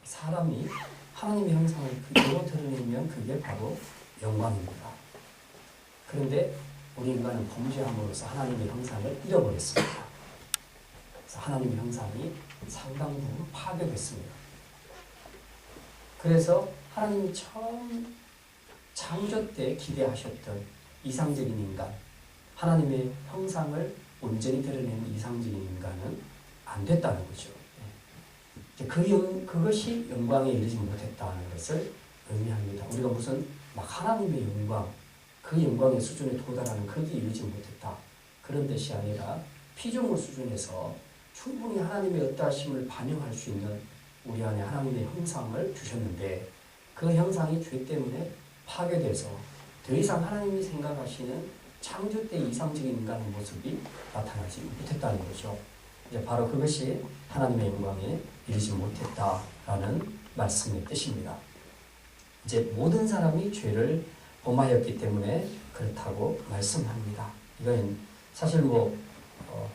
사람이 하나님의 형상을 그대로 드러내면 그게 바로 영광입니다. 그런데 우리 인간은 범죄함으로써 하나님의 형상을 잃어버렸습니다. 그래서 하나님의 형상이 상당 부분 파괴됐습니다. 그래서 하나님이 처음 창조 때 기대하셨던 이상적인 인간, 하나님의 형상을 온전히 드러내는 이상적인 인간은 안 됐다는 거죠. 그것이 영광에 이르지 못했다는 것을 의미합니다. 우리가 무슨 막 하나님의 영광, 그 영광의 수준에 도달하는 거기에 이르지 못했다. 그런 뜻이 아니라 피조물 수준에서 충분히 하나님의 어떠하심을 반영할 수 있는 우리 안에 하나님의 형상을 주셨는데 그 형상이 죄 때문에 파괴돼서 더 이상 하나님이 생각하시는 창조 때 이상적인 인간의 모습이 나타나지 못했다는 거죠. 이제 바로 그것이 하나님의 영광에 이르지 못했다라는 말씀의 뜻입니다. 이제 모든 사람이 죄를 범하였기 때문에 그렇다고 말씀합니다. 이건 사실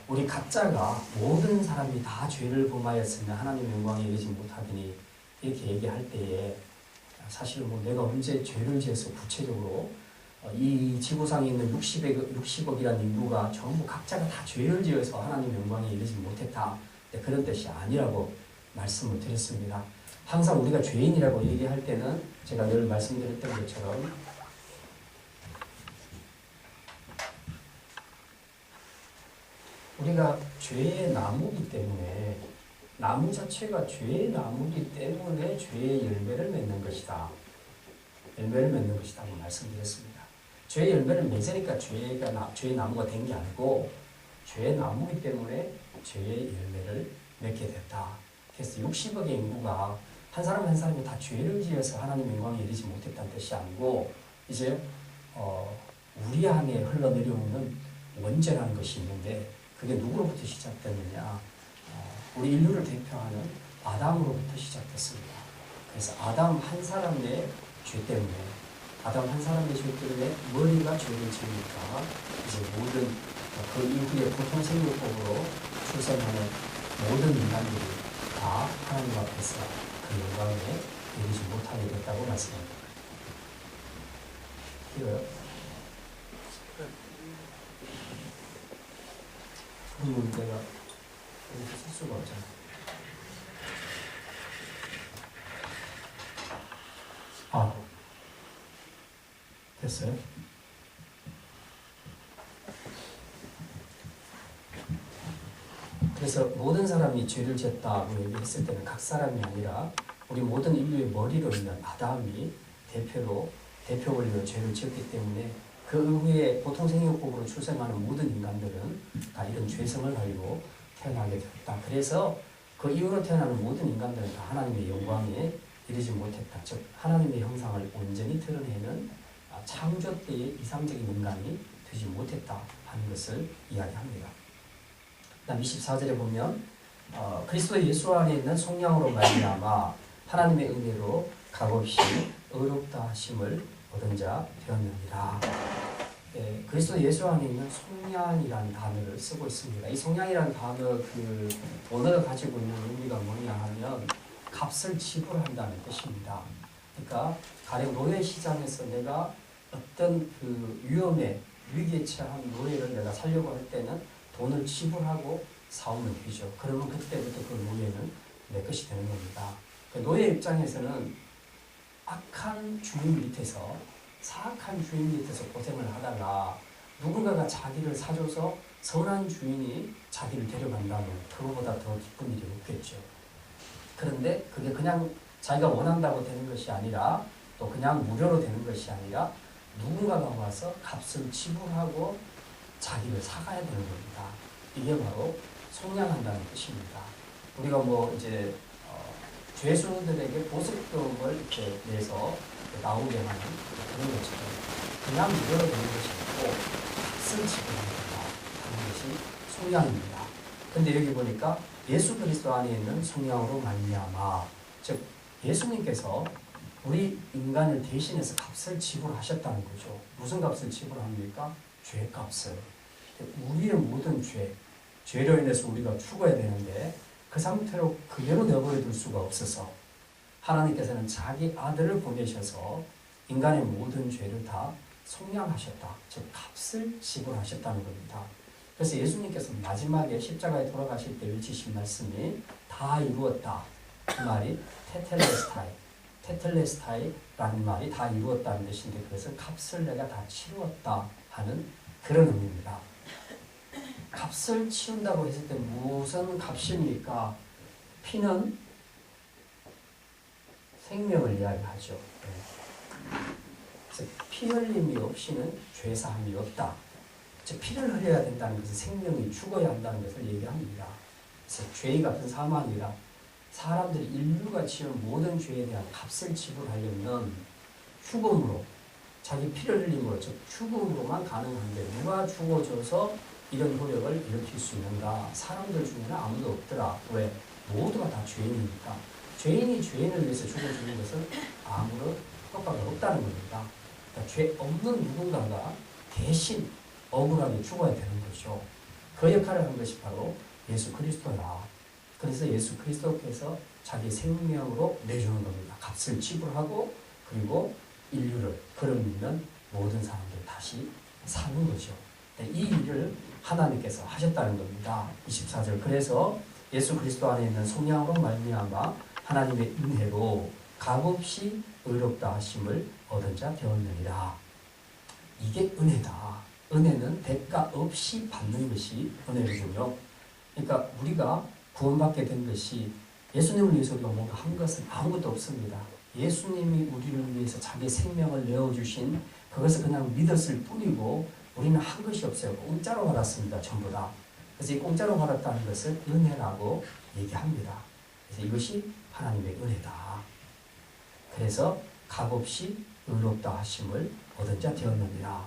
우리 각자가 모든 사람이 다 죄를 범하였으면 하나님의 영광에 이르지 못하더니 이렇게 얘기할 때에 사실 내가 언제 죄를 지어서 구체적으로 이 지구상에 있는 60억이라는 인구가 전부 각자가 다 죄를 지어서 하나님의 영광에 이르지 못했다. 그런 뜻이 아니라고 말씀을 드렸습니다. 항상 우리가 죄인이라고 얘기할 때는 제가 늘 말씀드렸던 것처럼 우리가 죄의 나무이기 때문에 나무 자체가 죄의 나무이기 때문에 죄의 열매를 맺는 것이다. 열매를 맺는 것이라고 말씀드렸습니다. 죄의 열매를 맺으니까 죄의 나무가 된 게 아니고 죄의 나무이기 때문에 죄의 열매를 맺게 됐다. 그래서 60억의 인구가 한 사람 한 사람이 다 죄를 지어서 하나님 영광에 이르지 못했다는 뜻이 아니고 이제 우리 안에 흘러내려오는 원죄라는 것이 있는데 그게 누구로부터 시작됐느냐? 우리 인류를 대표하는 아담으로부터 시작됐습니다. 그래서 아담 한 사람의 죄 때문에 머리가 죄를 지으니까 이제 모든 그 이후에 보통 생육법으로 출생하는 모든 인간들이 다 하나님 앞에서 그 영광에 이르지 못하게 됐다고 말씀합니다. 이거요? 그러면 내가 여기서 쓸 수가 없잖아. 됐어요? 그래서 모든 사람이 죄를 지었다고 얘기했을 때는 각 사람이 아니라 우리 모든 인류의 머리로 있는 아담이 대표 원리로 죄를 지었기 때문에 그 이후에 보통 생육법으로 출생하는 모든 인간들은 다 이런 죄성을 가지고 태어나게 되었다. 그래서 그 이후로 태어나는 모든 인간들은 다 하나님의 영광에 이르지 못했다. 즉 하나님의 형상을 온전히 드러내는 창조 때의 이상적인 인간이 되지 못했다 하는 것을 이야기합니다. 그다음 24절에 보면 그리스도 예수 안에 있는 속량으로 말미암아 하나님의 은혜로 값없이 의롭다 하심을 얻은 자 되었느니라. 그리스도 예수 안에 있는 속량이라는 단어를 쓰고 있습니다. 이 속량이라는 단어 그 언어가 가지고 있는 의미가 뭐냐 하면 값을 지불한다는 뜻입니다. 그러니까 가령 노예 시장에서 내가 어떤 그 위기에 처한 노예를 내가 살려고 할 때는 돈을 지불하고 사오면 되죠. 그러면 그때부터 그 노예는 내 것이 되는 겁니다. 그 노예 입장에서는 악한 주인 밑에서 사악한 주인 밑에서 고생을 하다가 누군가가 자기를 사줘서 선한 주인이 자기를 데려간다면 그거보다 더 기쁜 일이 없겠죠. 그런데 그게 그냥 자기가 원한다고 되는 것이 아니라 또 그냥 무료로 되는 것이 아니라 누군가가 와서 값을 지불하고 자기를 사가야 되는 겁니다. 이게 바로 속량한다는 뜻입니다. 우리가 이제 죄수들에게 보석금을 이렇게 내서 나오게 하는 그런 것처럼 그냥 무료로 되는 것이 아니고 값을 지불한다 하는 것이 속량입니다. 근데 여기 보니까 예수 그리스도 안에 있는 속량으로 말미암아, 즉 예수님께서 우리 인간을 대신해서 값을 지불하셨다는 거죠. 무슨 값을 지불합니까? 죄값을. 우리의 모든 죄로 인해서 우리가 죽어야 되는데 그 상태로 그대로 내버려 둘 수가 없어서 하나님께서는 자기 아들을 보내셔서 인간의 모든 죄를 다 속량하셨다. 즉 값을 지불하셨다는 겁니다. 그래서 예수님께서 마지막에 십자가에 돌아가실 때 외치신 말씀이 다 이루었다. 그 말이 테텔레스타이라는 말이 다 이루었다는 뜻인데 그것은 값을 내가 다 치루었다 하는 그런 의미입니다. 값을 치운다고 했을 때 무슨 값입니까? 피는 생명을 이야기하죠. 그래서 피 흘림이 없이는 죄사함이 없다. 즉 피를 흘려야 된다는 것은 생명이 죽어야 한다는 것을 얘기합니다. 그래서 죄의 값은 사망이라 사람들이 인류가 지은 모든 죄에 대한 값을 지불하려면 죽음으로 자기 피를 흘림으로 즉 죽음으로만 가능한데 누가 죽어줘서 이런 효력을 일으킬 수 있는가? 사람들 중에는 아무도 없더라. 왜? 모두가 다 죄인이니까. 죄인이 죄인을 위해서 죽어주는 것은 아무런 효과가 없다는 겁니다. 그러니까 죄 없는 누군가가 대신 억울하게 죽어야 되는 거죠. 그 역할을 한 것이 바로 예수 그리스도라. 그래서 예수 그리스도께서 자기 생명으로 내주는 겁니다. 값을 지불하고 그리고 인류를 그를 믿는 모든 사람들 다시 사는 거죠. 이 일을 하나님께서 하셨다는 겁니다. 24절 그래서 예수 그리스도 안에 있는 속량으로 말미암아 하나님의 은혜로 값없이 의롭다 하심을 얻은 자 되었느니라. 이게 은혜다. 은혜는 대가 없이 받는 것이 은혜거든요. 그러니까 우리가 구원받게 된 것이 예수님을 위해서 우리가 뭔가 한 것은 아무것도 없습니다. 예수님이 우리를 위해서 자기 생명을 내어주신 그것을 그냥 믿었을 뿐이고 우리는 한 것이 없어요. 공짜로 받았습니다. 전부 다. 그래서 이 공짜로 받았다는 것을 은혜라고 얘기합니다. 그래서 이것이 하나님의 은혜다. 그래서 값없이 의롭다 하심을 얻은 자 되었느니라.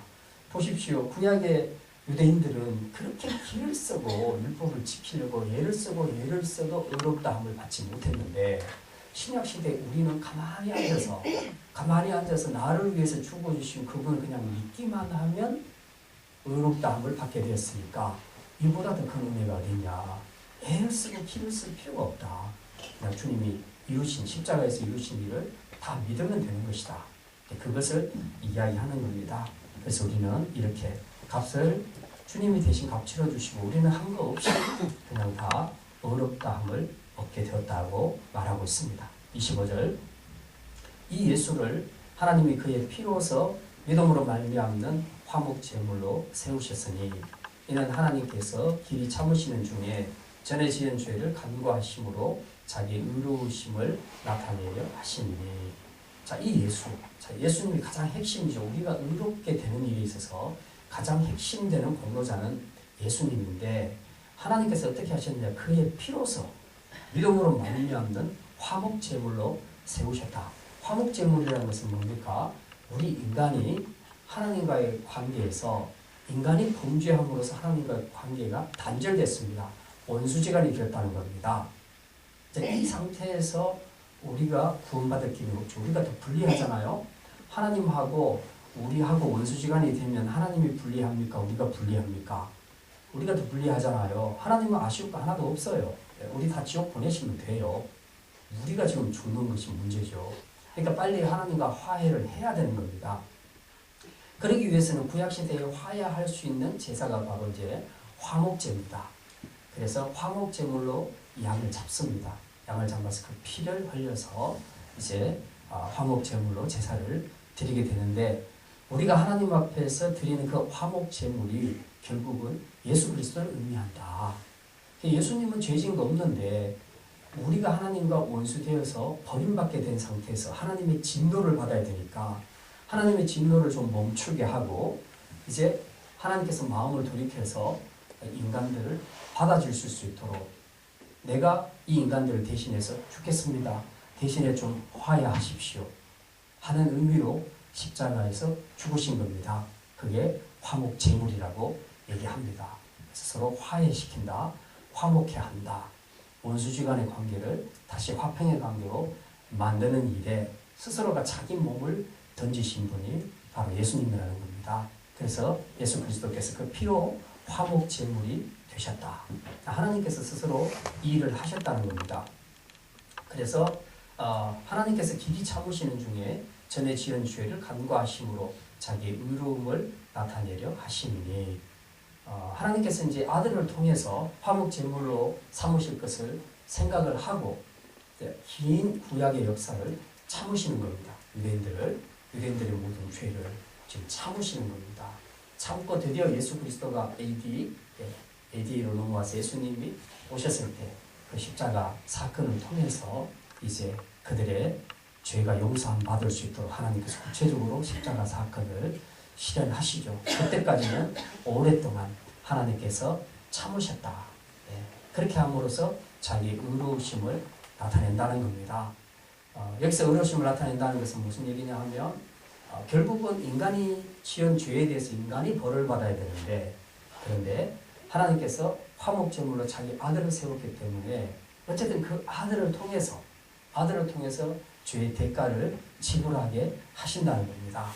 보십시오. 구약의 유대인들은 그렇게 길을 쓰고 율법을 지키려고 애를 쓰고 애를 써도 의롭다 함을 받지 못했는데 신약시대 우리는 가만히 앉아서 나를 위해서 죽어주신 그분을 그냥 믿기만 하면 의롭다 함을 받게 되었으니까 이보다 더 큰 은혜가 어디냐. 애를 쓰고 길을 쓸 필요가 없다. 그냥 주님이 이루신 십자가에서 이루신 일을 다 믿으면 되는 것이다. 그것을 이야기하는 겁니다. 그래서 우리는 이렇게 값을 주님이 대신 값 치러주시고 우리는 한 거 없이 그냥 다 의롭다함을 얻게 되었다고 말하고 있습니다. 25절 이 예수를 하나님이 그의 피로서 믿음으로 말미암는 화목 제물로 세우셨으니 이는 하나님께서 길이 참으시는 중에 전에 지은 죄를 간구하심으로 자기 의로우심을 나타내려 하시니. 자, 이 예수, 예수님이 가장 핵심이죠. 우리가 의롭게 되는 일에 있어서 가장 핵심되는 공로자는 예수님인데 하나님께서 어떻게 하셨느냐. 그의 피로서 믿음으로 말미암는 화목 제물로 세우셨다. 화목 제물이라는 것은 뭡니까? 우리 인간이 하나님과의 관계에서 인간이 범죄함으로써 하나님과의 관계가 단절됐습니다. 원수지간이 되었다는 겁니다. 이 상태에서 우리가 구원받을 길이 없죠. 우리가 더 불리하잖아요. 하나님하고 우리하고 원수지간이 되면 하나님이 불리합니까? 우리가 불리합니까? 우리가 더 불리하잖아요. 하나님은 아쉬울 거 하나도 없어요. 우리 다 지옥 보내시면 돼요. 우리가 지금 죽는 것이 문제죠. 그러니까 빨리 하나님과 화해를 해야 되는 겁니다. 그러기 위해서는 구약시대에 화해할 수 있는 제사가 바로 이제 화목제입니다. 그래서 화목제물로 양을 잡습니다. 양을 잡아서 그 피를 흘려서 이제 화목제물로 제사를 드리게 되는데 우리가 하나님 앞에서 드리는 그 화목제물이 결국은 예수 그리스도를 의미한다. 예수님은 죄진 거 없는데 우리가 하나님과 원수되어서 버림받게 된 상태에서 하나님의 진노를 받아야 되니까 하나님의 진노를 좀 멈추게 하고 이제 하나님께서 마음을 돌이켜서 인간들을 받아주실 수 있도록 내가 이 인간들을 대신해서 죽겠습니다. 대신에 좀 화해하십시오. 하는 의미로 십자가에서 죽으신 겁니다. 그게 화목제물이라고 얘기합니다. 서로 화해시킨다. 화목해 한다. 원수지간의 관계를 다시 화평의 관계로 만드는 일에 스스로가 자기 몸을 던지신 분이 바로 예수님이라는 겁니다. 그래서 예수 그리스도께서 그 피로 화목제물이 되셨다. 하나님께서 스스로 이 일을 하셨다는 겁니다. 그래서 하나님께서 길이 참으시는 중에 전에 지은 죄를 간과하심으로 자기의 의로움을 나타내려 하시니 하나님께서 이제 아들을 통해서 화목 제물로 삼으실 것을 생각을 하고 긴 구약의 역사를 참으시는 겁니다. 유대인들의 모든 죄를 지금 참으시는 겁니다. 참고 드디어 예수 그리스도가 AD로 넘어와서 예수님이 오셨을 때 그 십자가 사건을 통해서 이제 그들의 죄가 용서함 받을 수 있도록 하나님께서 구체적으로 십자가 사건을 실현하시죠. 그때까지는 오랫동안 하나님께서 참으셨다. 그렇게 함으로써 자기의 의로우심을 나타낸다는 겁니다. 여기서 의로우심을 나타낸다는 것은 무슨 얘기냐 하면 결국은 인간이 지은 죄에 대해서 인간이 벌을 받아야 되는데, 그런데 하나님께서 화목제물로 자기 아들을 세웠기 때문에 어쨌든 그 아들을 통해서 죄의 대가를 지불하게 하신다는 겁니다.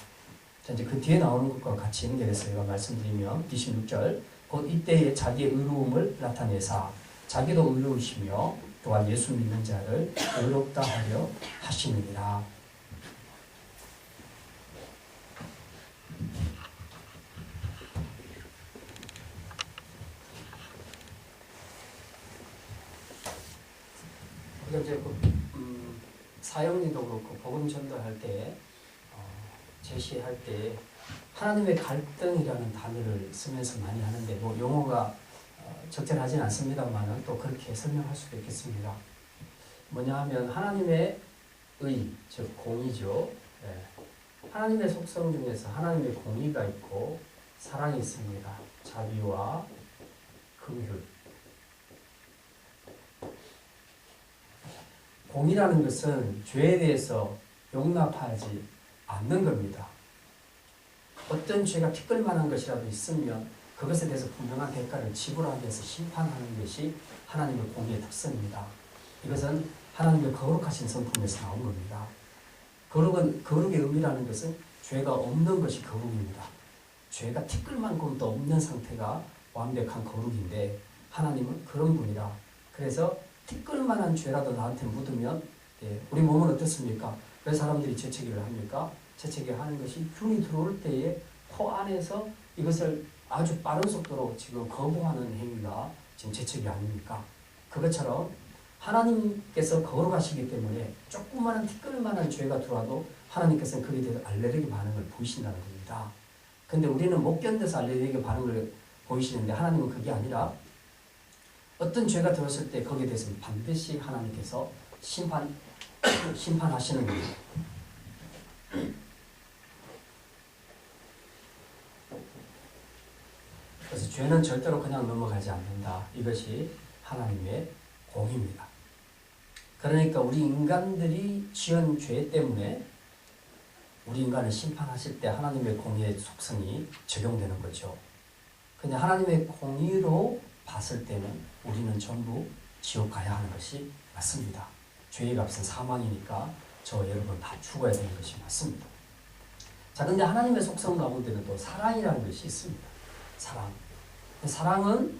자, 이제 그 뒤에 나오는 것과 같이 연결해서 제가 말씀드리면 26절 곧 이때에 자기의 의로움을 나타내사 자기도 의로우시며 또한 예수 믿는 자를 의롭다 하려 하시느니라. 이제 사형리도 그렇고 복음 전도할 때 제시할 때 하나님의 갈등이라는 단어를 쓰면서 많이 하는데 뭐 용어가 적절하진 않습니다만 또 그렇게 설명할 수도 있겠습니다. 뭐냐 하면 하나님의 의, 즉 공의죠. 하나님의 속성 중에서 하나님의 공의가 있고 사랑이 있습니다. 자비와 긍휼. 공의라는 것은 죄에 대해서 용납하지 않는 겁니다. 어떤 죄가 티끌만한 것이라도 있으면 그것에 대해서 분명한 대가를 지불하기 위해서 심판하는 것이 하나님의 공의의 특성입니다. 이것은 하나님의 거룩하신 성품에서 나온 겁니다. 거룩의 의미라는 것은 죄가 없는 것이 거룩입니다. 죄가 티끌만큼도 없는 상태가 완벽한 거룩인데 하나님은 그런 분이라. 그래서 티끌만한 죄라도 나한테 묻으면 우리 몸은 어떻습니까? 왜 사람들이 재채기를 합니까? 재채기를 하는 것이 균이 들어올 때에 코 안에서 이것을 아주 빠른 속도로 지금 거부하는 행위가 지금 재채기 아닙니까? 그것처럼 하나님께서 거룩하시기 때문에 조그마한 티끌만한 죄가 들어와도 하나님께서는 거기에 대해서 알레르기 반응을 보이신다는 겁니다. 근데 우리는 못 견뎌서 알레르기 반응을 보이시는데 하나님은 그게 아니라 어떤 죄가 들었을 때 거기에 대해서는 반드시 하나님께서 심판하시는 겁니다. 그래서 죄는 절대로 그냥 넘어가지 않는다. 이것이 하나님의 공의입니다. 그러니까 우리 인간들이 지은 죄 때문에 우리 인간을 심판하실 때 하나님의 공의의 속성이 적용되는 거죠. 그냥 하나님의 공의로 봤을 때는 우리는 전부 지옥 가야 하는 것이 맞습니다. 죄의 값은 사망이니까 저와 여러분 다 죽어야 되는 것이 맞습니다. 자, 근데 하나님의 속성 가운데는 또 사랑이라는 것이 있습니다. 사랑. 사랑은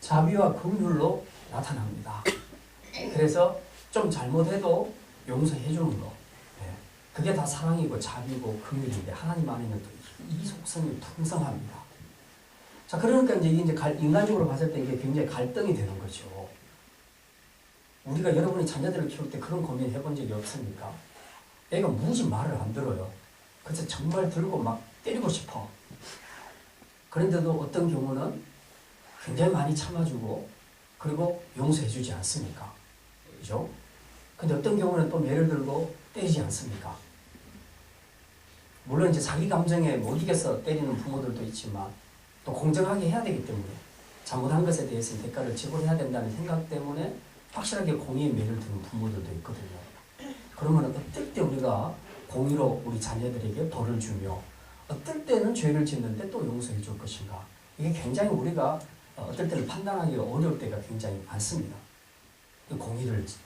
자비와 긍휼로 나타납니다. 그래서 좀 잘못해도 용서해 주는 거. 그게 다 사랑이고 자비고 긍휼인데 하나님 안에는 또 이 속성이 풍성합니다. 자, 그러니까 이제 인간적으로 봤을 때 이게 굉장히 갈등이 되는 거죠. 우리가 여러분이 자녀들을 키울 때 그런 고민 해본 적이 없습니까? 애가 무지 말을 안 들어요. 그래서 정말 들고 막 때리고 싶어. 그런데도 어떤 경우는 굉장히 많이 참아주고 그리고 용서해주지 않습니까? 그죠? 근데 어떤 경우는 또 매를 들고 때리지 않습니까? 물론 이제 자기 감정에 못 이겨서 때리는 부모들도 있지만 또 공정하게 해야 되기 때문에 잘못한 것에 대해서 대가를 지불해야 된다는 생각 때문에 확실하게 공의에 매를 드는 부모들도 있거든요. 그러면 어떨 때 우리가 공의로 우리 자녀들에게 벌을 주며 어떨 때는 죄를 짓는데 또 용서해 줄 것인가? 이게 굉장히 우리가 어떨 때는 판단하기가 어려울 때가 굉장히 많습니다.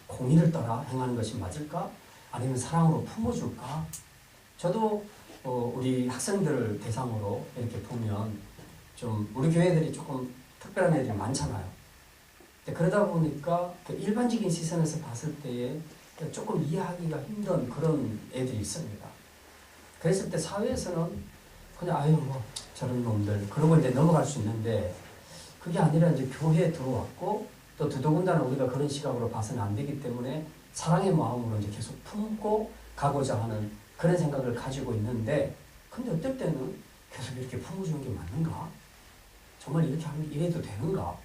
공의를 따라 행하는 것이 맞을까? 아니면 사랑으로 품어줄까? 저도 우리 학생들을 대상으로 이렇게 보면 좀 우리 교회들이 조금 특별한 애들이 많잖아요. 그러다 보니까 일반적인 시선에서 봤을 때에 조금 이해하기가 힘든 그런 애들이 있습니다. 그랬을 때 사회에서는 그냥 아유 뭐 저런 놈들 그러고 이제 넘어갈 수 있는데 그게 아니라 이제 교회에 들어왔고 또 더더군다나 우리가 그런 시각으로 봐서는 안 되기 때문에 사랑의 마음으로 이제 계속 품고 가고자 하는 그런 생각을 가지고 있는데 근데 어떨 때는 계속 이렇게 품어주는 게 맞는가? 정말 이렇게 하면 이래도 되는가?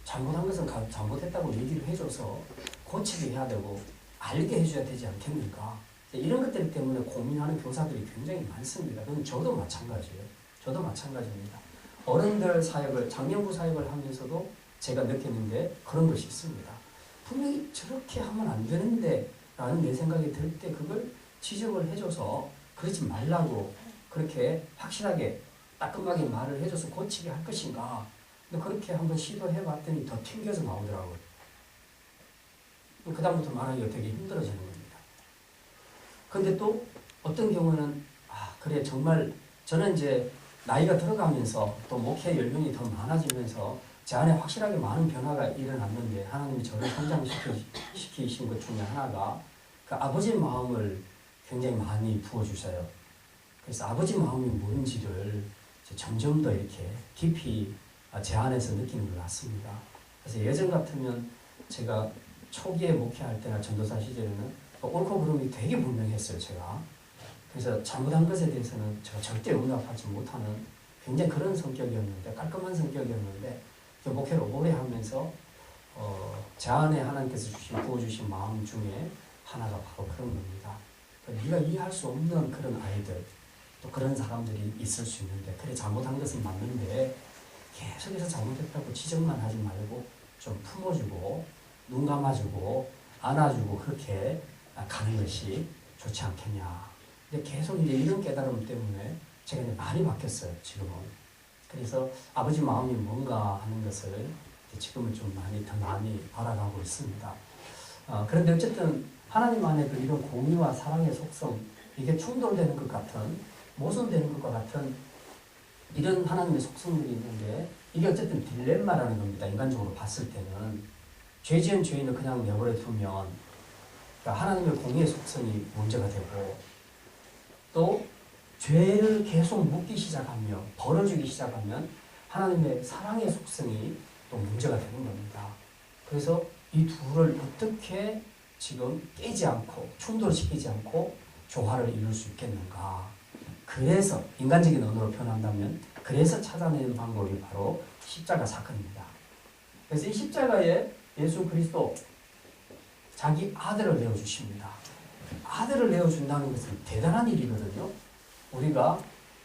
잘못한 것은 잘못했다고 얘기를 해줘서 고치게 해야 되고 알게 해줘야 되지 않겠는가? 이런 것들 때문에 고민하는 교사들이 굉장히 많습니다. 그건 저도 마찬가지예요. 저도 마찬가지입니다. 어른들 사역을, 장년부 사역을 하면서도 제가 느꼈는데 그런 것이 있습니다. 분명히 저렇게 하면 안 되는데 라는 내 생각이 들 때 그걸 지적을 해줘서 그러지 말라고 그렇게 확실하게 따끔하게 말을 해줘서 고치게 할 것인가. 근데 그렇게 한번 시도해 봤더니 더 튕겨서 나오더라고요. 그다음부터 말하기가 되게 힘들어지는 겁니다. 근데 또 어떤 경우는 그래 정말 저는 이제 나이가 들어가면서 또 목회 연륜이 더 많아지면서 제 안에 확실하게 많은 변화가 일어났는데 하나님이 저를 성장시키신 것 중에 하나가 그 아버지 마음을 굉장히 많이 부어주셔요. 그래서 아버지 마음이 뭔지를 점점 더 이렇게 깊이 제 안에서 느끼는 것 같습니다. 그래서 예전 같으면 제가 초기에 목회할 때나 전도사 시절에는 옳고 그름이 되게 분명했어요, 제가. 그래서 잘못한 것에 대해서는 제가 절대 용납하지 못하는 굉장히 그런 성격이었는데, 깔끔한 성격이었는데, 목회를 오래 하면서, 제 안에 하나님께서 부어주신 마음 중에 하나가 바로 그런 겁니다. 네가 이해할 수 없는 그런 아이들, 또 그런 사람들이 있을 수 있는데, 그래, 잘못한 것은 맞는데, 계속해서 잘못했다고 지적만 하지 말고, 좀 품어주고, 눈 감아주고, 안아주고, 그렇게 가는 것이 좋지 않겠냐. 근데 계속 이제 이런 깨달음 때문에 제가 이제 많이 바뀌었어요, 지금은. 그래서 아버지 마음이 뭔가 하는 것을 지금은 좀 더 많이 알아가고 있습니다. 그런데 어쨌든 하나님 안에도 이런 공의와 사랑의 속성, 이게 충돌되는 것 같은, 모순되는 것과 같은 이런 하나님의 속성들이 있는데 이게 어쨌든 딜레마라는 겁니다. 인간적으로 봤을 때는. 죄 지은 죄인을 그냥 내버려 두면 그러니까 하나님의 공의의 속성이 문제가 되고 또 죄를 계속 묻기 시작하며 벌어주기 시작하면 하나님의 사랑의 속성이 또 문제가 되는 겁니다. 그래서 이 둘을 어떻게 지금 깨지 않고 충돌시키지 않고 조화를 이룰 수 있겠는가. 그래서 인간적인 언어로 표현한다면 그래서 찾아내는 방법이 바로 십자가 사건입니다. 그래서 이 십자가에 예수 그리스도 자기 아들을 내어주십니다. 아들을 내어준다는 것은 대단한 일이거든요.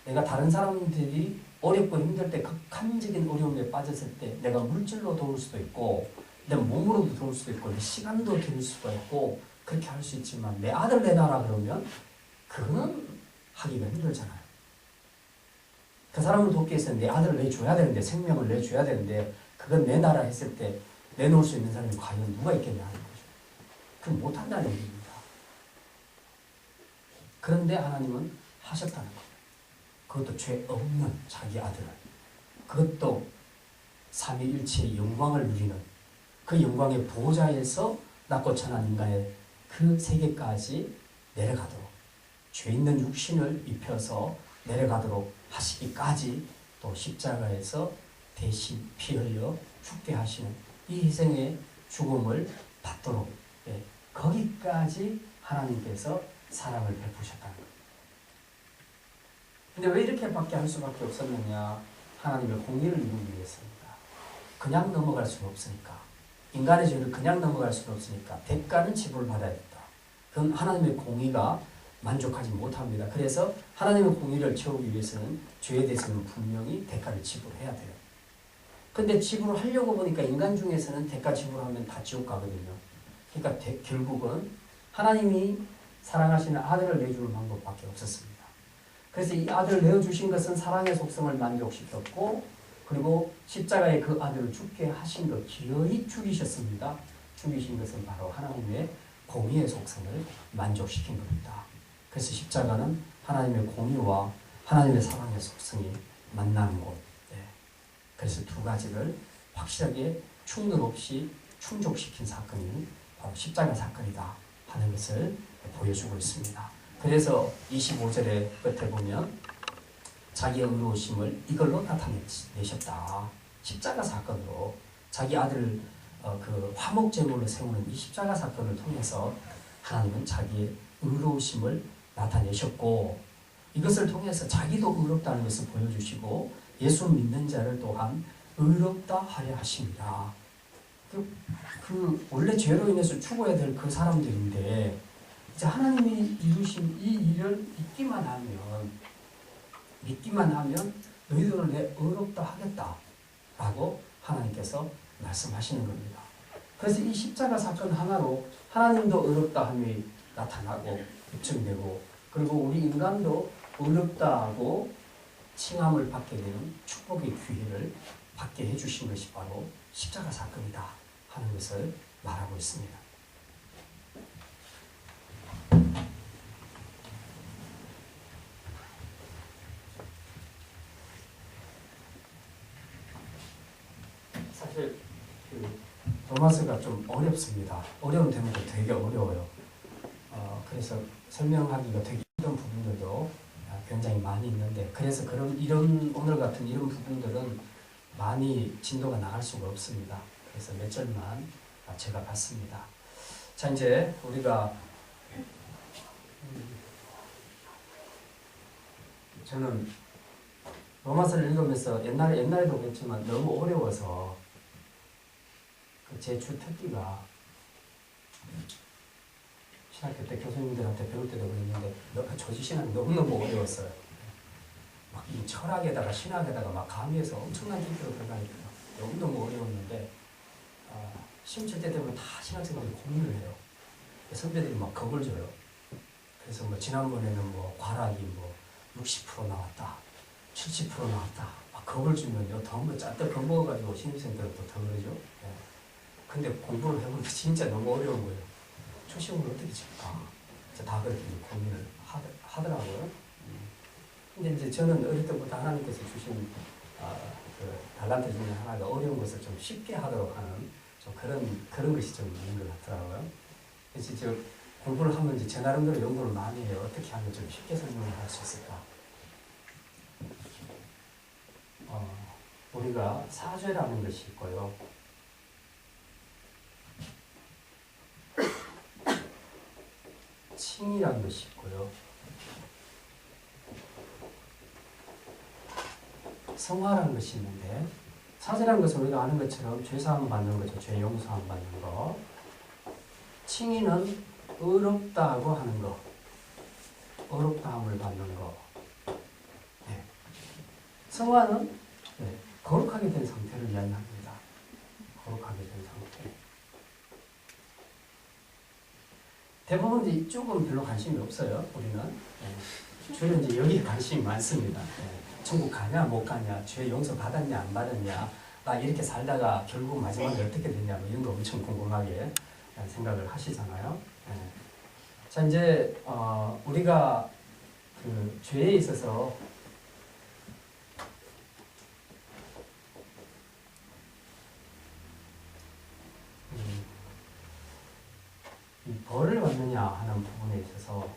내가 다른 사람들이 어렵고 힘들 때 극한적인 어려움에 빠졌을 때 내가 물질로 도울 수도 있고 내 몸으로도 도울 수도 있고 내 시간도 드릴 수가 있고 그렇게 할 수 있지만 내 아들 내놔라 그러면 그거는 하기가 힘들잖아요. 그 사람을 돕기 위해서는 내 아들을 내줘야 되는데 생명을 내줘야 되는데 그건 내놔라 했을 때 내놓을 수 있는 사람이 과연 누가 있겠냐 하는 거죠. 그건 못한다는 얘기입니다. 그런데 하나님은 하셨다는 거예요. 그것도 죄 없는 자기 아들을. 그것도 삼위일체의 영광을 누리는 그 영광의 보호자에서 낮고 천한 인간의 그 세계까지 내려가도록 죄 있는 육신을 입혀서 내려가도록 하시기까지 또 십자가에서 대신 피 흘려 죽게 하시는 이 희생의 죽음을 받도록 거기까지 하나님께서 사랑을 베푸셨다는 거예요. 근데 왜 이렇게밖에 할 수밖에 없었느냐? 하나님의 공의를 이루기 위해서입니다. 그냥 넘어갈 수는 없으니까. 인간의 죄를 그냥 넘어갈 수는 없으니까 대가는 지불을 받아야 된다. 그건 하나님의 공의가 만족하지 못합니다. 그래서 하나님의 공의를 채우기 위해서는 죄에 대해서는 분명히 대가를 지불해야 돼요. 근데 지불을 하려고 보니까 인간 중에서는 대가 지불하면 다 지옥 가거든요. 그러니까 결국은 하나님이 사랑하시는 아들을 내주는 방법밖에 없었습니다. 그래서 이 아들을 내어주신 것은 사랑의 속성을 만족시켰고 그리고 십자가에 그 아들을 죽게 하신 것 기어이 죽이셨습니다. 죽이신 것은 바로 하나님의 공의의 속성을 만족시킨 겁니다. 그래서 십자가는 하나님의 공의와 하나님의 사랑의 속성이 만나는 곳. 그래서 두 가지를 확실하게 충돌 없이 충족시킨 사건이 바로 십자가 사건이다. 하는 것을 보여주고 있습니다. 그래서 25절의 끝에 보면 자기의 의로우심을 이걸로 나타내셨다. 십자가 사건으로 자기 아들을 그 화목 제물로 세우는 이 십자가 사건을 통해서 하나님은 자기의 의로우심을 나타내셨고, 이것을 통해서 자기도 의롭다는 것을 보여주시고 예수 믿는 자를 또한 의롭다 하려 하십니다. 원래 죄로 인해서 죽어야 될 그 사람들인데 이제 하나님이 이루신 이 일을 믿기만 하면 너희들을 내 의롭다 하겠다라고 하나님께서 말씀하시는 겁니다. 그래서 이 십자가 사건 하나로 하나님도 의롭다 함이 나타나고 입증되고, 그리고 우리 인간도 의롭다고 칭함을 받게 되는 축복의 기회를 받게 해주신 것이 바로 십자가 사건이다 하는 것을 말하고 있습니다. 사실 로마서가 좀 어렵습니다. 어려운 대목도 되게 어려워요. 그래서 설명하기가 되게 힘든 부분들도 굉장히 많이 있는데, 그래서 오늘 같은 이런 부분들은 많이 진도가 나갈 수가 없습니다. 그래서 몇 절만 제가 봤습니다. 자, 이제 우리가 저는 로마서를 읽으면서 옛날에도 그랬지만 너무 어려워서 제 주 특기가 신학교 때 교수님들한테 배울 때도 그랬는데 조지신학이 너무너무 어려웠어요. 막 이 철학에다가 신학에다가 막 가미해서 엄청난 깊이로 들어가니까 너무너무 어려웠는데 시험 때 되면 다 신학생들이 고민을 해요. 선배들이 막 겁을 줘요. 그래서 뭐 지난번에는 뭐 과락이 60% 나왔다, 70% 나왔다, 막 겁을 주면요 더 짠뜩 겁먹어가지고 신입생들은 또 더 그러죠. 네. 근데 공부를 해보니까 진짜 너무 어려운 거예요. 초시험을 어떻게 칠까? 다 그렇게 고민을 하더라고요. 근데 이제 저는 어릴 때부터 하나님께서 주신 그 달란트 중에 하나가 어려운 것을 좀 쉽게 하도록 하는 좀 그런 것이 좀 있는 것 같더라고요. 그래서 이제 공부를 하면 이제 제 나름대로 연구를 많이 해요. 어떻게 하면 좀 쉽게 설명을 할 수 있을까? 우리가 사죄라는 것이 있고요. 칭이라는 것이 있고요. 성화라는 것이 있는데, 사죄라는 것은 우리가 아는 것처럼 죄사함 받는 거죠. 죄 용서함 받는 거. 칭의는 의롭다고 하는 거. 의롭다함을 받는 거. 네. 성화는 거룩하게 된 상태를 이야기합니다. 거룩하게 된 상태. 대부분 이쪽은 별로 관심이 없어요. 우리는. 주로 이제 여기에 관심이 많습니다. 천국 가냐 못 가냐, 죄 용서 받았냐 안 받았냐, 나 이렇게 살다가 결국 마지막에 어떻게 되냐, 이런 거 엄청 궁금하게 생각을 하시잖아요. 자, 이제 우리가 그 죄에 있어서 이 벌을 받느냐 하는 부분에 있어서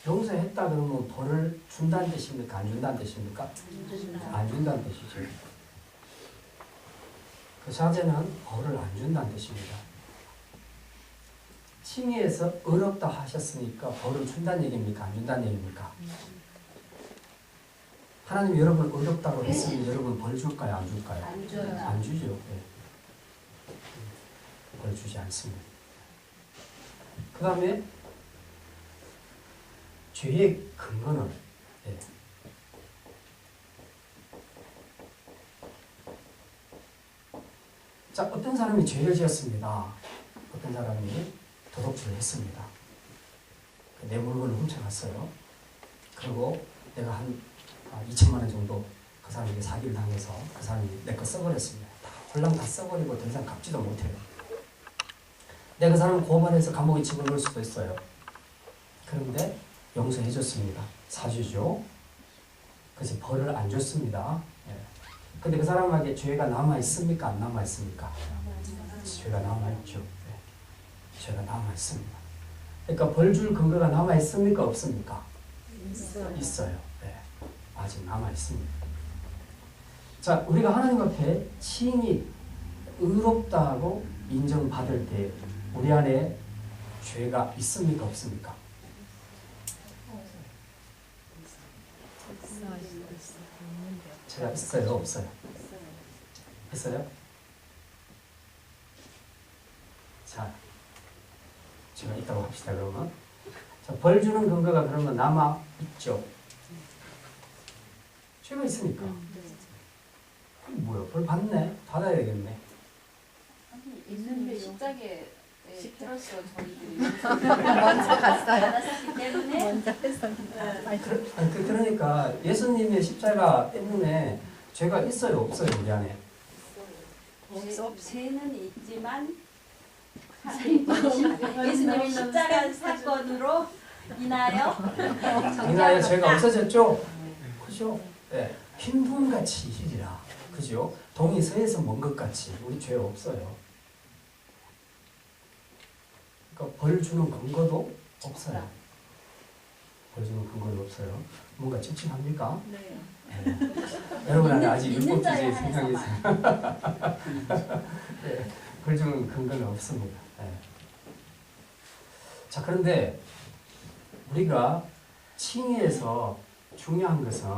용서했다 그러면 벌을 준다는 뜻입니까? 안 준다는 뜻입니까? 안 준다는 뜻이죠. 그 사제는 벌을 안 준다는 뜻입니다. 칭의에서 의롭다 하셨으니까 벌을 준다는 얘기입니까? 안 준다는 얘기입니까? 하나님 여러분 의롭다고 했으면 여러분 벌 줄까요? 안 줄까요? 안 줘요. 안 주죠. 네. 벌 주지 않습니다. 그 다음에 죄의 근거는 자, 어떤 사람이 죄를 지었습니다. 어떤 사람이 도둑질을 했습니다. 내 물건을 훔쳐갔어요. 그리고 내가 한 2천만 원 정도 그 사람에게 사기를 당해서 그 사람이 내 거 써버렸습니다. 홀랑 다 써버리고 더 이상 갚지도 못해요. 내가 그 사람을 고발해서 감옥에 집어넣을 수도 있어요. 그런데 용서해줬습니다. 사주죠. 그래서 벌을 안 줬습니다. 근데 그 사람에게 죄가 남아있습니까? 안 남아있습니까? 죄가 남아있죠. 네. 죄가 남아있습니다. 그러니까 벌 줄 근거가 남아있습니까? 없습니까? 있어요. 네. 아직 남아있습니다. 자, 우리가 하나님 앞에 칭이 의롭다고 인정받을 때 우리 안에 죄가 있습니까? 없습니까? 죄가 있어요? 없어요? 있어요? 자, 죄가 있다고 합시다. 그러면 자, 벌 주는 근거가 그러면 남아 있죠. 죄가 있으니까. 그게 뭐야? 벌 받네? 받아야 되겠네. 있는데 십자가에 들었어 저희들이 먼저 갔어요. 받았기 때문에 먼저 해서. 그러니까 예수님의 십자가 때문에 죄가 있어요? 없어요? 우리 안에? 죄는 있지만 예수님의 십자가 사건으로 인하여 죄가 없어졌죠? 그죠? 네. 흰돈같이 희리라. 그죠? 동이 서에서 먼 것 같이 우리 죄 없어요. 그러니까 벌 주는 근거도 없어요. 벌 주는 근거도 없어요. 뭔가 찝찝합니까? 네. 여러분 안에 아직 있는 자에 율법주의에 생각이 한해서만. 있어요. 네. 벌 주는 근거는 없습니다. 네. 자, 그런데 우리가 칭의에서 중요한 것은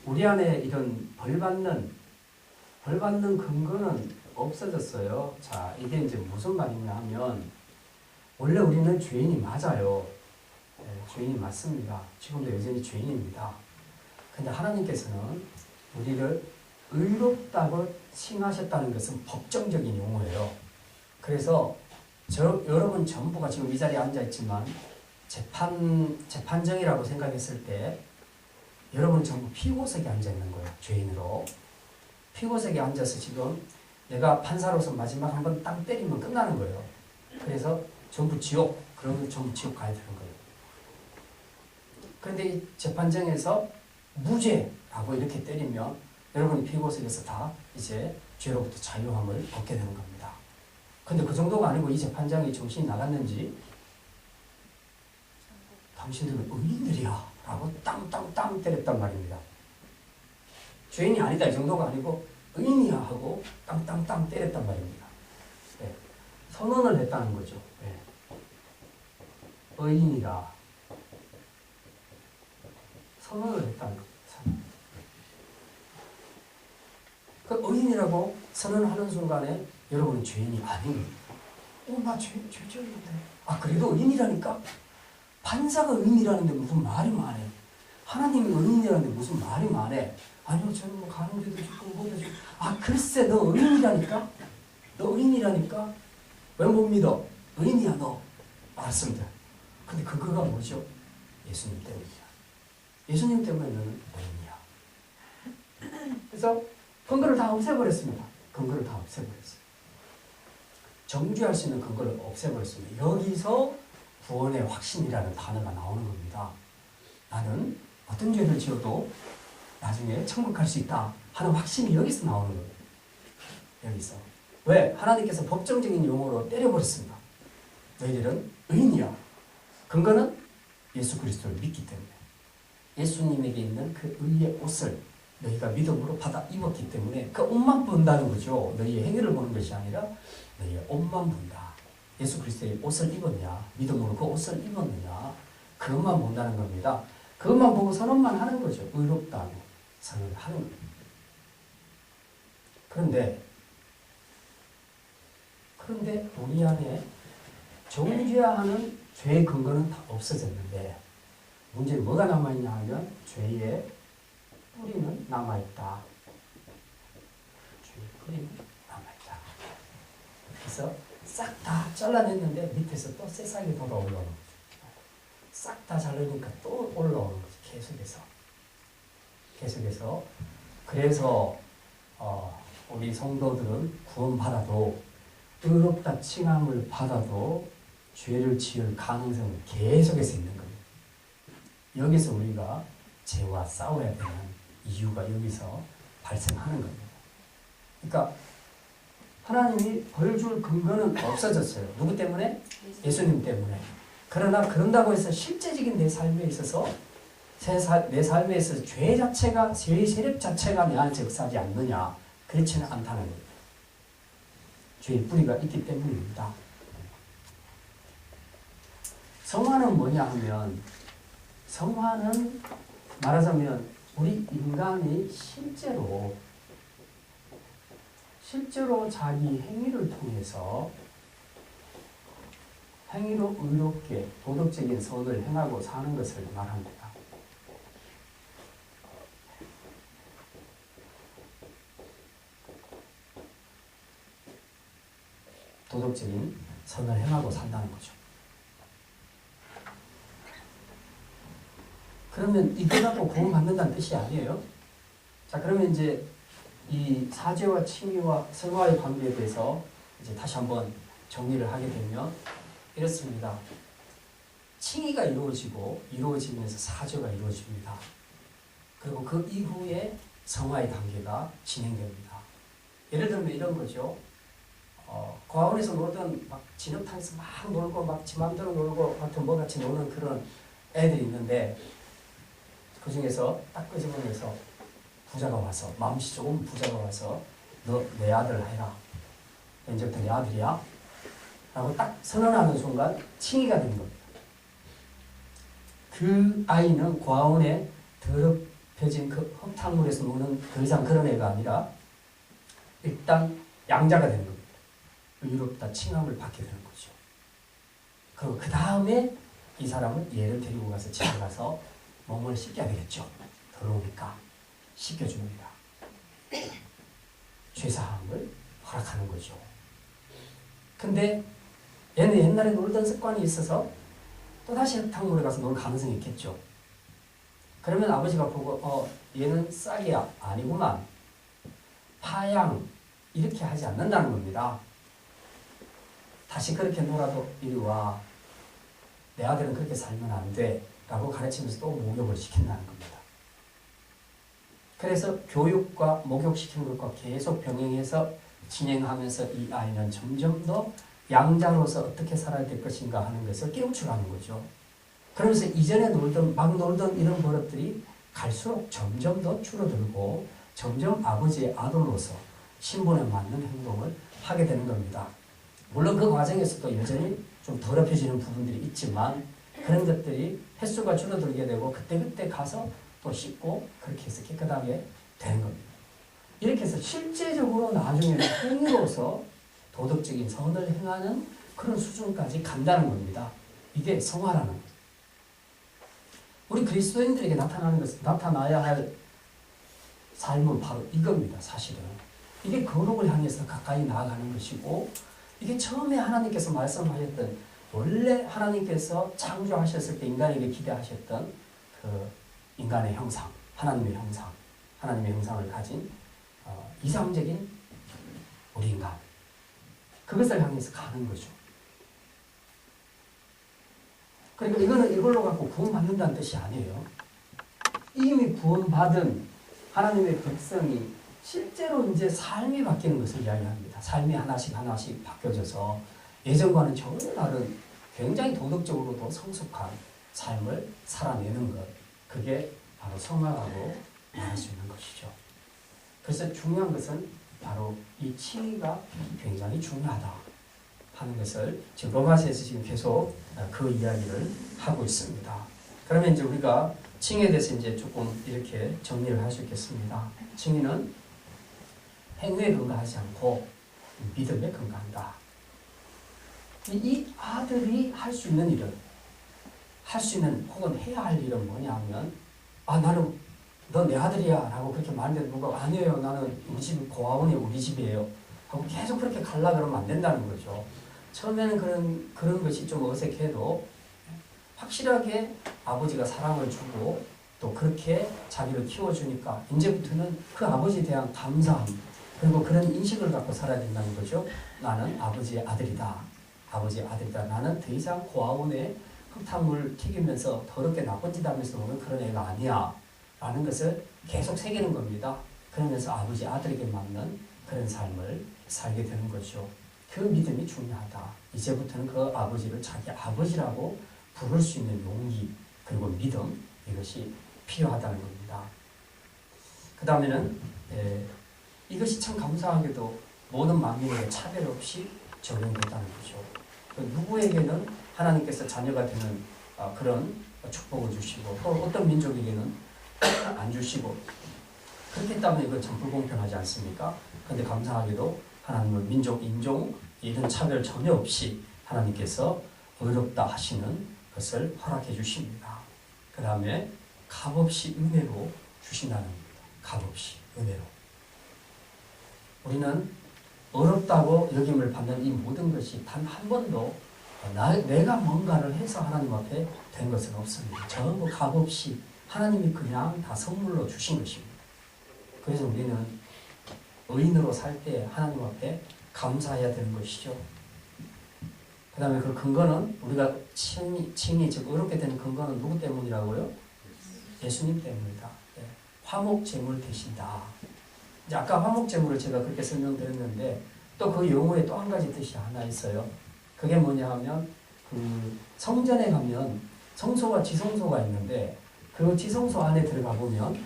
우리 안에 이런 벌받는 근거는 없어졌어요. 자, 이게 이제 무슨 말이냐 하면 원래 우리는 죄인이 맞아요. 네, 죄인이 맞습니다. 지금도 여전히 죄인입니다. 근데 하나님께서는 우리를 의롭다고 칭하셨다는 것은 법정적인 용어예요. 그래서 여러분 전부가 지금 이 자리에 앉아 있지만 재판정이라고 생각했을 때 여러분 전부 피고석에 앉아 있는 거예요. 죄인으로. 피고석에 앉아서 지금 내가 판사로서 마지막 한번 땅 때리면 끝나는 거예요. 그래서 전부 지옥, 그러면 전부 지옥 가야 되는 거예요. 그런데 이 재판정에서 무죄라고 이렇게 때리면 여러분이 피고석에서 다 이제 죄로부터 자유함을 얻게 되는 겁니다. 근데 그 정도가 아니고 이 재판장이 정신이 나갔는지 당신들은 의인들이야 라고 땅땅땅 때렸단 말입니다. 죄인이 아니다 이 정도가 아니고 의인이야 하고 땅땅땅 때렸단 말입니다. 네. 선언을 했다는 거죠. 네. 의인이라 선언을 했다는 거죠. 그 의인이라고 선언하는 순간에 여러분은 죄인이 아닌 겁니다. 나 죄적인데. 아, 그래도 의인이라니까? 판사가 의인이라는데 무슨 말이 많해. 하나님이 의인이라는데 무슨 말이 많해. 아니요, 저는 뭐 가는 데도 죽고 뭐도 죽고. 아, 글쎄, 너 의인이라니까? 너 의인이라니까? 왜 못 믿어? 의인이야, 너. 알았습니다. 근데 그거가 뭐죠? 예수님 때문이야. 예수님 때문에 너는 의인이야. 그래서 근거를 다 없애버렸습니다. 근거를 다 없애버렸어요. 정죄할 수 있는 근거를 없애버렸습니다. 여기서 구원의 확신이라는 단어가 나오는 겁니다. 나는 어떤 죄를 지어도 나중에 천국 갈 수 있다 하는 확신이 여기서 나오는 거예요. 여기서. 왜? 하나님께서 법정적인 용어로 때려버렸습니다. 너희들은 의인이야. 근거는 예수 그리스도를 믿기 때문에. 예수님에게 있는 그 의의 옷을 너희가 믿음으로 받아 입었기 때문에 그 옷만 본다는 거죠. 너희의 행위를 보는 것이 아니라 너희의 옷만 본다. 예수 그리스도의 옷을 입었냐, 믿음으로 그 옷을 입었느냐, 그것만 본다는 겁니다. 그것만 보고 선언만 하는 거죠. 의롭다고 선언을 하는 겁니다. 그런데 우리 안에 정죄하는 죄의 근거는 다 없어졌는데 문제는 뭐가 남아있냐 하면 죄의 뿌리는 남아있다. 죄의 뿌리는 남아있다. 그래서 싹 다 잘라냈는데 밑에서 또 새싹이 돋아 올라오는 거죠. 싹 다 자르니까 또 올라오는 거죠. 계속해서. 그래서 우리 성도들은 구원받아도 의롭다 칭함을 받아도 죄를 지을 가능성은 계속해서 있는 겁니다. 여기서 우리가 죄와 싸워야 되는 이유가 여기서 발생하는 겁니다. 그러니까 하나님이 벌 줄 근거는 없어졌어요. 누구 때문에? 예수님 때문에. 그러나 그런다고 해서 실제적인 내 삶에 있어서 내 삶에 있어서 죄 자체가, 죄의 세력 자체가 내 안에서 역사하지 않느냐? 그렇지는 않다는 겁니다. 죄의 뿌리가 있기 때문입니다. 성화는 뭐냐 하면, 성화는 말하자면 우리 인간이 실제로 자기 행위를 통해서 행위로 의롭게 도덕적인 선을 행하고 사는 것을 말합니다. 도덕적인 선을 행하고 산다는 거죠. 그러면 이거 갖고 구원받는다는 뜻이 아니에요. 자, 그러면 이제 이 사죄와 칭의와 성화의 관계에 대해서 이제 다시 한번 정리를 하게 되면 이렇습니다. 칭의가 이루어지면서 사죄가 이루어집니다. 그리고 그 이후에 성화의 단계가 진행됩니다. 예를 들면 이런 거죠. 고아원에서 놀던 막 진흙탕에서 막 놀고 막 지 맘대로 놀고 같은 뭐 같이 노는 그런 애들이 있는데 그 중에서 딱 끄집어내서 부자가 와서 마음씨 좋은 부자가 와서 너 내 아들 해라. 이제부터 내 아들이야. 라고 딱 선언하는 순간 칭의가 되는 겁니다. 그 아이는 고아원에 더럽혀진 그 흙탕물에서 노는 더 이상 그런 애가 아니라 일단 양자가 되는 겁니다. 의롭다 칭함을 받게 되는 거죠. 그리고 그 다음에 이 사람은 얘를 데리고 가서 집에 가서 몸을 씻겨야 되겠죠. 더러우니까 씻겨줍니다. 죄사함을 허락하는 거죠. 근데 얘는 옛날에 놀던 습관이 있어서 또다시 흙탕물에 가서 놀 가능성이 있겠죠. 그러면 아버지가 보고 얘는 싹이야. 아니구만. 파양 이렇게 하지 않는다는 겁니다. 다시 그렇게 놀아도 이리 와. 내 아들은 그렇게 살면 안 돼. 라고 가르치면서 또 목욕을 시킨다는 겁니다. 그래서 교육과 목욕시키는 것과 계속 병행해서 진행하면서 이 아이는 점점 더 양자로서 어떻게 살아야 될 것인가 하는 것을 깨우쳐가는 거죠. 그러면서 이전에 막 놀던 이런 버릇들이 갈수록 점점 더 줄어들고 점점 아버지의 아들로서 신분에 맞는 행동을 하게 되는 겁니다. 물론 그 과정에서도 여전히 좀 더럽혀지는 부분들이 있지만 그런 것들이 횟수가 줄어들게 되고 그때그때 가서 또 씻고 그렇게 해서 깨끗하게 되는 겁니다. 이렇게 해서 실제적으로 나중에는 행위로서 도덕적인 선을 행하는 그런 수준까지 간다는 겁니다. 이게 성화라는 거예요. 우리 그리스도인들에게 나타나야 할 삶은 바로 이겁니다. 사실은. 이게 거룩을 향해서 가까이 나아가는 것이고 이게 처음에 하나님께서 말씀하셨던 원래 하나님께서 창조하셨을 때 인간에게 기대하셨던 그 인간의 형상, 하나님의 형상을 가진 이상적인 우리 인간. 그것을 향해서 가는 거죠. 그러니까 이거는 이걸로 갖고 구원받는다는 뜻이 아니에요. 이미 구원받은 하나님의 백성이 실제로 이제 삶이 바뀌는 것을 이야기합니다. 삶이 하나씩 바뀌어져서 예전과는 전혀 다른 굉장히 도덕적으로도 성숙한 삶을 살아내는 것. 그게 바로 성화라고 말할 수 있는 것이죠. 그래서 중요한 것은 바로 이 칭의가 굉장히 중요하다 하는 것을 지금 로마서에서 지금 계속 그 이야기를 하고 있습니다. 그러면 이제 우리가 칭의에 대해서 이제 조금 이렇게 정리를 할 수 있겠습니다. 칭의는 행위에 근거하지 않고 믿음에 근거한다. 이 아들이 할 수 있는 일은 혹은 해야 할 일은 뭐냐면 나는 너 내 아들이야 라고 그렇게 말하는데 누가 아니에요 나는 우리 집 고아원이 우리 집이에요 하고 계속 그렇게 갈라 그러면 안 된다는 거죠. 처음에는 그런 것이 좀 어색해도 확실하게 아버지가 사랑을 주고 또 그렇게 자기를 키워주니까 이제부터는 그 아버지에 대한 감사함 그리고 그런 인식을 갖고 살아야 된다는 거죠. 나는 아버지의 아들이다. 나는 더 이상 고아원에 흙탕물 튀기면서 더럽게 나쁜 짓 하면서 노는 그런 애가 아니야. 라는 것을 계속 새기는 겁니다. 그러면서 아버지 아들에게 맞는 그런 삶을 살게 되는 거죠. 그 믿음이 중요하다. 이제부터는 그 아버지를 자기 아버지라고 부를 수 있는 용기 그리고 믿음 이것이 필요하다는 겁니다. 그 다음에는 이것이 참 감사하게도 모든 만민에게 차별 없이 적용됐다는 거죠. 누구에게는 하나님께서 자녀가 되는 그런 축복을 주시고 또 어떤 민족에게는 안 주시고 그렇게 했다면 이건 참 불공평하지 않습니까? 그런데 감사하게도 하나님은 민족, 인종 이런 차별 전혀 없이 하나님께서 어렵다 하시는 것을 허락해 주십니다. 그 다음에 값없이 은혜로 주신다는 겁니다. 값없이 은혜로. 우리는 어렵다고 여김을 받는 이 모든 것이 단 한 번도 내가 뭔가를 해서 하나님 앞에 된 것은 없습니다. 전부 값없이 하나님이 그냥 다 선물로 주신 것입니다. 그래서 우리는 의인으로 살 때 하나님 앞에 감사해야 되는 것이죠. 그 다음에 그 근거는 우리가 칭이 즉 어렵게 되는 근거는 누구 때문이라고요? 예수님 때문이다. 네. 화목제물 되신다. 이제 아까 화목제물을 제가 그렇게 설명드렸는데 또 그 용어에 또 한 가지 뜻이 하나 있어요. 그게 뭐냐 하면 그 성전에 가면 성소와 지성소가 있는데 그 지성소 안에 들어가 보면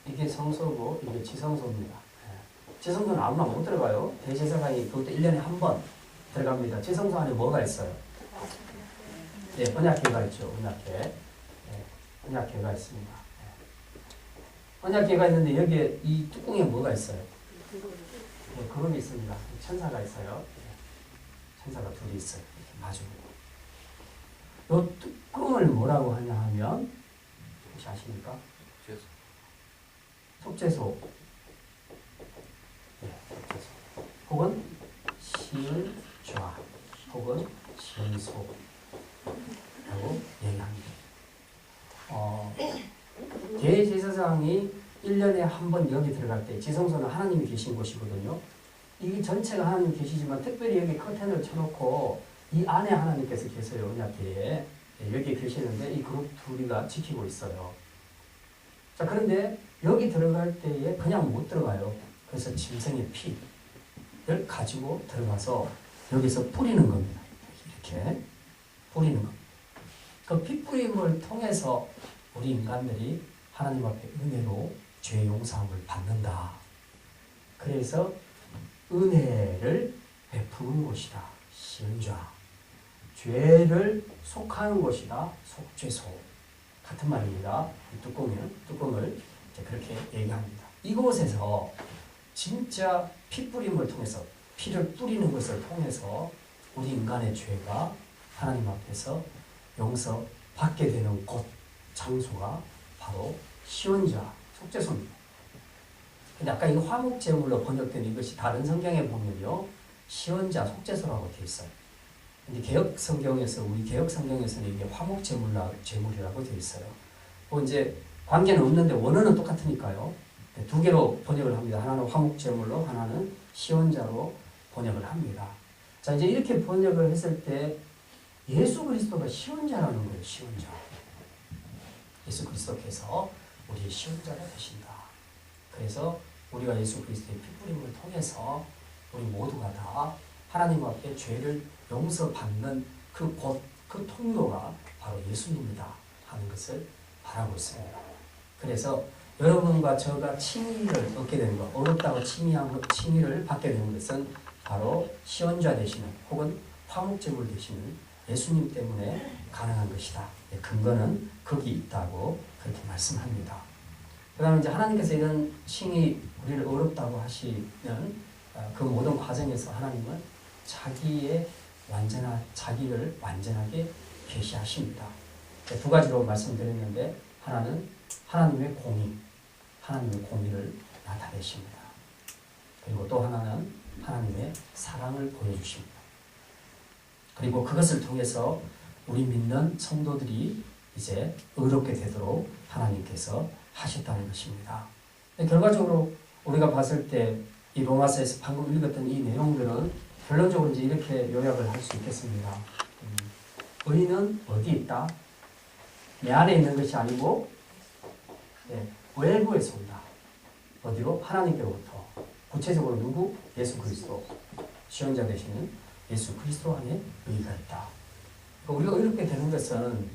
이게 성소고 이게 지성소입니다. 지성소는 아무나 못 들어가요. 대제사장이 그것도 1년에 한 번 들어갑니다. 지성소 안에 뭐가 있어요? 네, 언약궤가 있죠. 언약궤. 네, 언약궤가 있습니다. 네. 언약궤가 있는데 여기에 이 뚜껑에 뭐가 있어요? 네, 그룹이 있습니다. 천사가 있어요. 네. 천사가 둘이 있어요. 이렇게 마주보고. 이 뚜껑을 뭐라고 하냐 하면 혹시 아십니까? 속죄소. 네, 속죄소. 혹은 시은좌. 혹은 시은소. 라고 얘기합니다. 대제사장이 1년에 한 번 여기 들어갈 때 지성소는 하나님이 계신 곳이거든요. 이 전체가 하나님 계시지만 특별히 여기 커튼을 쳐놓고 이 안에 하나님께서 계세요. 언약궤에. 여기 계시는데 이 그룹 둘이가 지키고 있어요. 자, 그런데 여기 들어갈 때에 그냥 못 들어가요. 그래서 짐승의 피를 가지고 들어가서 여기서 뿌리는 겁니다. 이렇게 뿌리는 겁니다. 그 피 뿌림을 통해서 우리 인간들이 하나님 앞에 은혜로 죄 용서함을 받는다. 그래서 은혜를 베푸는 곳이다. 시은좌. 죄를 속하는 곳이다. 속죄소. 같은 말입니다. 이 뚜껑을 이제 그렇게 얘기합니다. 이곳에서 진짜 피 뿌림을 통해서 피를 뿌리는 것을 통해서 우리 인간의 죄가 하나님 앞에서 용서받게 되는 곳 장소가 바로 시원자 속죄소입니다. 근데 아까 이 화목제물로 번역된 이것이 다른 성경에 보면요 시원자 속죄소라고 되어 있어요. 근데 개혁 성경에서 우리 개혁 성경에서는 이게 화목제물이라고 되어 있어요. 뭐 이제 관계는 없는데 원어는 똑같으니까요. 두 개로 번역을 합니다. 하나는 화목제물로, 하나는 시원자로 번역을 합니다. 자, 이제 이렇게 번역을 했을 때 예수 그리스도가 시원자라는 거예요. 시원자. 예수 그리스도께서 우리의 시원자가 되신다. 그래서 우리가 예수 그리스도의 피뿌림을 통해서 우리 모두가 다 하나님 앞에 죄를 용서받는 그 곳, 그 통로가 바로 예수님이다 하는 것을 바라고 있습니다. 그래서 여러분과 저가 칭의를 얻게 되는 것, 어렵다고 칭의를 받게 되는 것은 바로 시원자 되시는 혹은 화목제물 되시는 예수님 때문에 가능한 것이다. 근거는 거기 있다고 그렇게 말씀합니다. 그 다음에 이제 하나님께서 이런 칭의 우리를 어렵다고 하시는 그 모든 과정에서 하나님은 자기를 완전하게 계시하십니다. 두 가지로 말씀드렸는데 하나는 하나님의 공의를 나타내십니다. 그리고 또 하나는 하나님의 사랑을 보여주십니다. 그리고 그것을 통해서 우리 믿는 성도들이 이제 의롭게 되도록 하나님께서 하셨다는 것입니다. 결과적으로 우리가 봤을 때 이 로마서에서 방금 읽었던 이 내용들은 결론적으로 이제 이렇게 요약을 할 수 있겠습니다. 의는 어디 있다? 내 안에 있는 것이 아니고 외부에서 온다. 어디로? 하나님께로부터. 구체적으로 누구? 예수 그리스도. 시험자 되시는 예수 그리스도 안에 의가 있다. 우리가 의롭게 되는 것은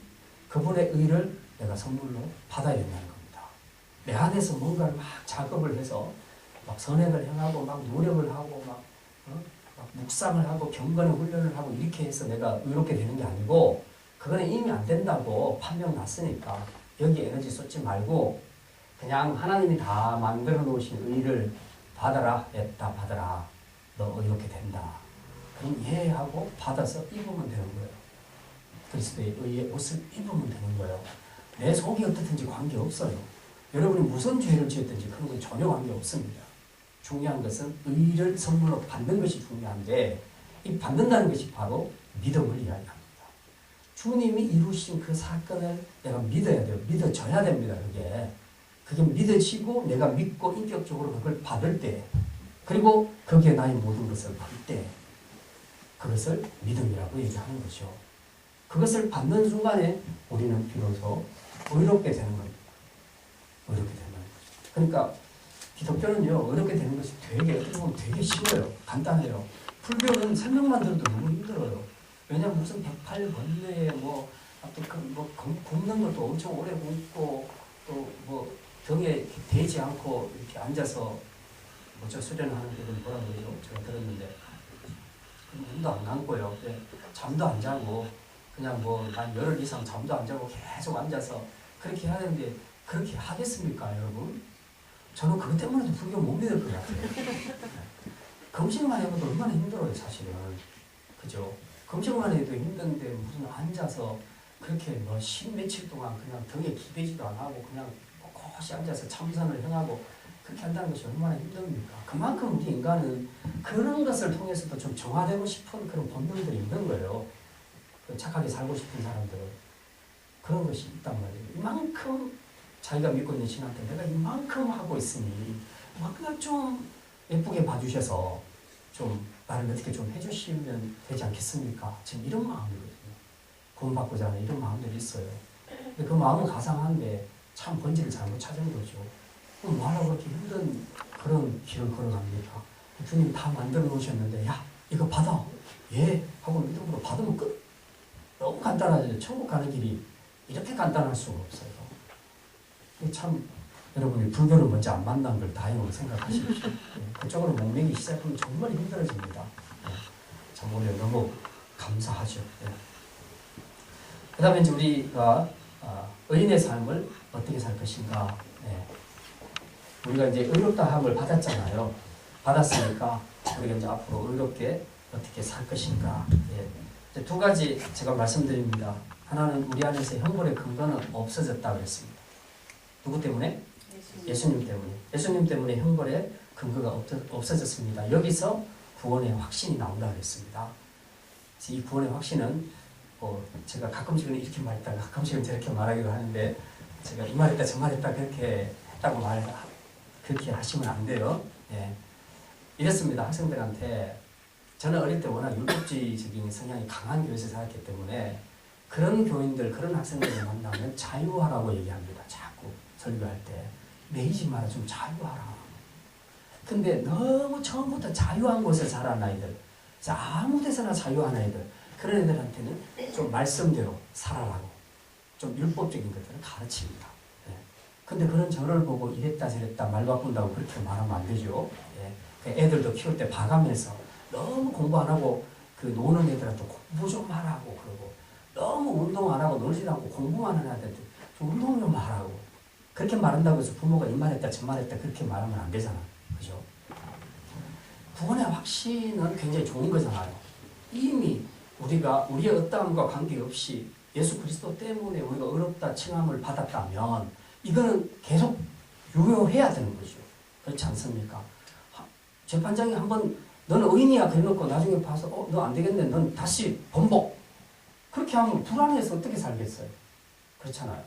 그분의 의를 내가 선물로 받아야 된다는 겁니다. 내 안에서 뭔가를 막 작업을 해서 막 선행을 행하고 막 노력을 하고 막 묵상을 하고 경건의 훈련을 하고 이렇게 해서 내가 의롭게 되는 게 아니고 그거는 이미 안 된다고 판명 났으니까 여기 에너지 쏟지 말고 그냥 하나님이 다 만들어 놓으신 의를 받아라. 했다 받아라. 너 의롭게 된다. 그럼 이해하고 받아서 입으면 되는 거예요. 그리스도의 의의 옷을 입으면 되는 거예요. 내 속이 어떻든지 관계없어요. 여러분이 무슨 죄를 지었든지 그런 건 전혀 관계없습니다. 중요한 것은 의를 선물로 받는 것이 중요한데 이 받는다는 것이 바로 믿음을 이야기합니다. 주님이 이루신 그 사건을 내가 믿어야 돼요. 믿어져야 됩니다. 그게 믿어지고 내가 믿고 인격적으로 그걸 받을 때 그리고 거기에 나의 모든 것을 볼 때 그것을 믿음이라고 얘기하는 것이죠. 그것을 받는 순간에 우리는 비로소 의롭게 되는 겁니다. 의롭게 되는 거죠. 그러니까 기독교는요, 의롭게 되는 것이 되게, 어떻게 보면 되게 쉬워요. 간단해요. 불교는 설명만 들어도 너무 힘들어요. 왜냐면 무슨 108번뇌에 굽는 것도 엄청 오래 굽고, 또 등에 대지 않고 이렇게 앉아서 수련하는 분은 뭐라 그러죠? 제가 들었는데. 눈도 안 감고요. 잠도 안 자고, 그냥 한 열흘 이상 잠도 안 자고 계속 앉아서 그렇게 해야 되는데, 그렇게 하겠습니까, 여러분? 저는 그것 때문에도 불교 못 믿을 것 같아요. 금식만 해도 얼마나 힘들어요, 사실은. 그죠? 금식만 해도 힘든데 무슨 앉아서 그렇게 십몇칠 동안 그냥 등에 기대지도 안 하고 그냥 꼿꼿이 앉아서 참선을 행하고 그렇게 한다는 것이 얼마나 힘듭니까? 그만큼 우리 인간은 그런 것을 통해서도 좀 정화되고 싶은 그런 본능들이 있는 거예요. 착하게 살고 싶은 사람들은. 그런 것이 있단 말이에요. 이만큼 자기가 믿고 있는 신한테 내가 이만큼 하고 있으니 그냥 좀 예쁘게 봐주셔서 좀 나를 어떻게 좀 해주시면 되지 않겠습니까? 지금 이런 마음이거든요. 구원받고자 하는 이런 마음들이 있어요. 근데 그 마음은 가상한데 참 본질을 잘못 찾은 거죠. 그럼 뭐하라고 그렇게 힘든 그런 길을 걸어갑니까? 주님 다 만들어 놓으셨는데 야 이거 받아. 예 하고 믿음으로 받으면 끝. 너무 간단하죠. 천국 가는 길이 이렇게 간단할 수가 없어요. 참 여러분이 불교를 먼저 안 만난 걸 다행으로 생각하십시오. 그쪽으로 목매기 시작하면 정말 힘들어집니다. 참 오늘 너무 감사하죠. 그 다음에 이제 우리가 의인의 삶을 어떻게 살 것인가. 우리가 이제 의롭다 함을 받았잖아요. 받았으니까 우리가 이제 앞으로 의롭게 어떻게 살 것인가. 이제 두 가지 제가 말씀드립니다. 하나는 우리 안에서 형벌의 근거는 없어졌다고 했습니다. 누구 때문에? 예수님 때문에. 예수님 때문에 형벌의 근거가 없어졌습니다. 여기서 구원의 확신이 나온다고 했습니다. 이 구원의 확신은 제가 가끔씩은 이렇게 말했다가 가끔씩은 저렇게 말하기도 하는데 제가 이 말했다 저 말했다 그렇게 했다고 그렇게 하시면 안 돼요. 이랬습니다. 학생들한테 저는 어릴 때 워낙 율법주의적인 성향이 강한 교회에서 살았기 때문에 그런 교인들, 그런 학생들을 만나면 자유하라고 얘기합니다. 자꾸 설교할 때. 매이지 마라, 좀 자유하라. 근데 너무 처음부터 자유한 곳에 자란 아이들, 아무 데서나 자유한 아이들, 그런 애들한테는 좀 말씀대로 살아라고 좀 율법적인 것들을 가르칩니다. 근데 그런 저를 보고 이랬다 저랬다 말 바꾼다고 그렇게 말하면 안 되죠. 애들도 키울 때 봐가면서 너무 공부 안 하고 그 노는 애들한테 공부 좀 하라고 그러고 너무 운동 안 하고 놀지도 않고 공부만 하는 애들한테 좀 운동 좀 하라고 그렇게 말한다고 해서 부모가 이 말했다 저 말했다 그렇게 말하면 안 되잖아. 그죠? 구원의 확신은 굉장히 좋은 거잖아요. 이미 우리가 우리의 어떠함과 관계없이 예수 그리스도 때문에 우리가 의롭다 칭함을 받았다면 이거는 계속 유효해야 되는 거죠. 그렇지 않습니까? 재판장이 한번 너는 의인이야 그래놓고 나중에 봐서 너 안 되겠네 넌 다시 번복 그렇게 하면 불안해서 어떻게 살겠어요? 그렇잖아요.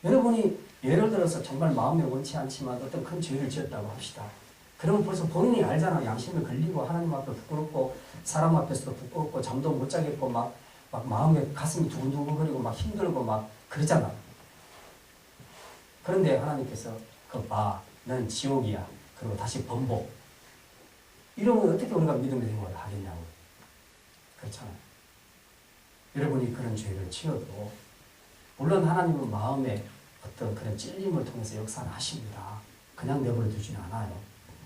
여러분이 예를 들어서 정말 마음에 원치 않지만 어떤 큰 죄를 지었다고 합시다. 그러면 벌써 본인이 알잖아. 양심에 걸리고 하나님 앞에 부끄럽고 사람 앞에서도 부끄럽고 잠도 못 자겠고 막 마음에 가슴이 두근두근거리고 막 힘들고 막 그러잖아. 그런데 하나님께서 그거 봐. 너는 지옥이야. 그리고 다시 번복. 이러면 어떻게 우리가 믿음의 생활을 하겠냐고. 그렇잖아요. 여러분이 그런 죄를 지어도 물론 하나님은 마음에 어떤 그런 찔림을 통해서 역사를 하십니다. 그냥 내버려 두지는 않아요.